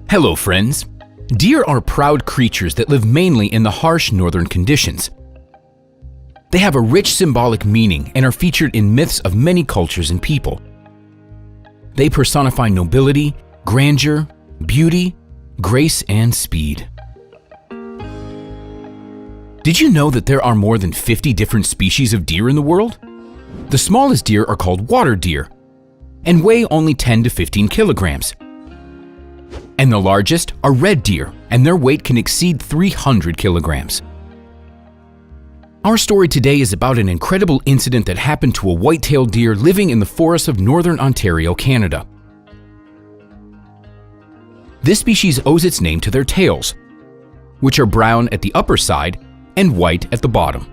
Hello, friends. Deer are proud creatures that live mainly in the harsh northern conditions. They have a rich symbolic meaning and are featured in myths of many cultures and people. They personify nobility, grandeur, beauty, grace, and speed. Did you know that there are more than 50 different species of deer in the world? The smallest deer are called water deer and weigh only 10 to 15 kilograms. And the largest are red deer, and their weight can exceed 300 kilograms. Our story today is about an incredible incident that happened to a white-tailed deer living in the forests of northern Ontario, Canada. This species owes its name to their tails, which are brown at the upper side and white at the bottom.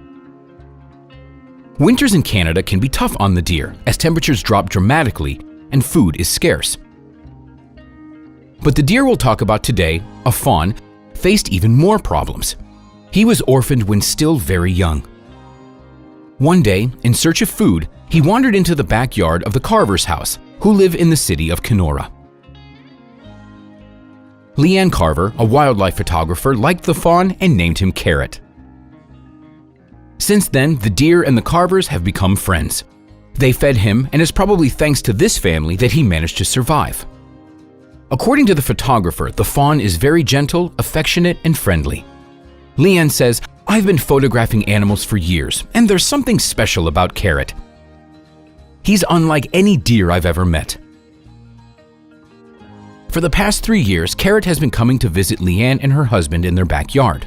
Winters in Canada can be tough on the deer as temperatures drop dramatically and food is scarce. But the deer we'll talk about today, a fawn, faced even more problems. He was orphaned when still very young. One day, in search of food, he wandered into the backyard of the Carver's house, who live in the city of Kenora. Leanne Carver, a wildlife photographer, liked the fawn and named him Carrot. Since then, the deer and the Carvers have become friends. They fed him, and it's probably thanks to this family that he managed to survive. According to the photographer, the fawn is very gentle, affectionate, and friendly. Leanne says, "I've been photographing animals for years, and there's something special about Carrot. He's unlike any deer I've ever met." For the past 3 years, Carrot has been coming to visit Leanne and her husband in their backyard.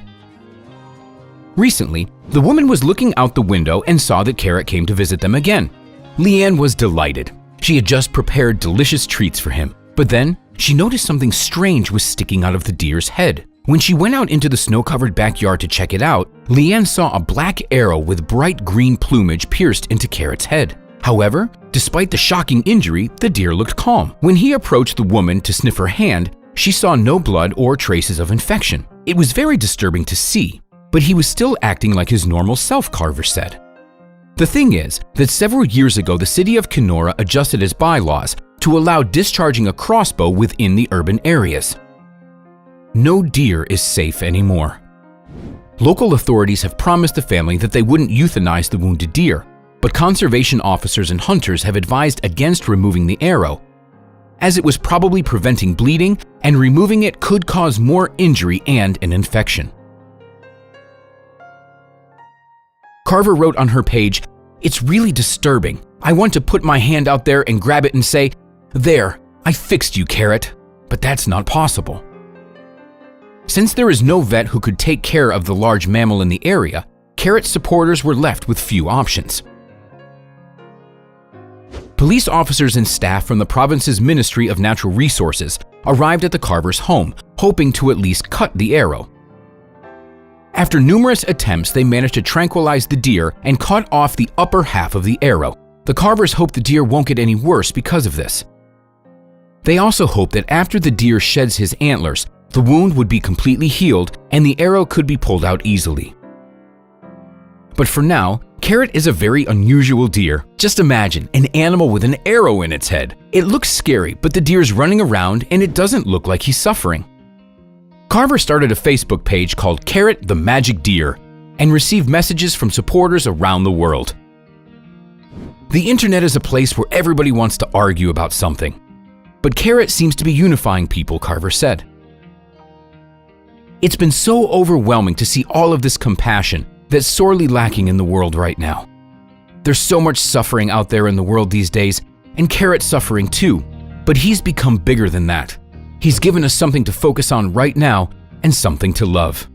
Recently, the woman was looking out the window and saw that Carrot came to visit them again. Leanne was delighted. She had just prepared delicious treats for him, but then she noticed something strange was sticking out of the deer's head. When she went out into the snow-covered backyard to check it out, Leanne saw a black arrow with bright green plumage pierced into Carrot's head. However, despite the shocking injury, the deer looked calm. When he approached the woman to sniff her hand, she saw no blood or traces of infection. It was very disturbing to see, but he was still acting like his normal self, Carver said. The thing is that several years ago, the city of Kenora adjusted its bylaws to allow discharging a crossbow within the urban areas. No deer is safe anymore. Local authorities have promised the family that they wouldn't euthanize the wounded deer, but conservation officers and hunters have advised against removing the arrow, as it was probably preventing bleeding, and removing it could cause more injury and an infection. Carver wrote on her page, "It's really disturbing. I want to put my hand out there and grab it and say, 'There, I fixed you, Carrot,' but that's not possible." Since there is no vet who could take care of the large mammal in the area, Carrot's supporters were left with few options. Police officers and staff from the province's Ministry of Natural Resources arrived at the Carver's home, hoping to at least cut the arrow. After numerous attempts, they managed to tranquilize the deer and cut off the upper half of the arrow. The Carvers hope the deer won't get any worse because of this. They also hope that after the deer sheds his antlers, the wound would be completely healed and the arrow could be pulled out easily. But for now, Carrot is a very unusual deer. Just imagine an animal with an arrow in its head. It looks scary, but the deer's running around and it doesn't look like he's suffering. Carver started a Facebook page called Carrot the Magic Deer and received messages from supporters around the world. The internet is a place where everybody wants to argue about something, but Carrot seems to be unifying people, Carver said. "It's been so overwhelming to see all of this compassion that's sorely lacking in the world right now. There's so much suffering out there in the world these days, and Carrot's suffering too, but he's become bigger than that. He's given us something to focus on right now and something to love.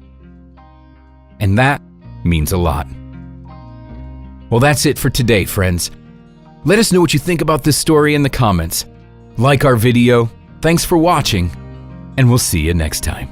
And that means a lot." Well, that's it for today, friends. Let us know what you think about this story in the comments. Like our video, thanks for watching, and we'll see you next time.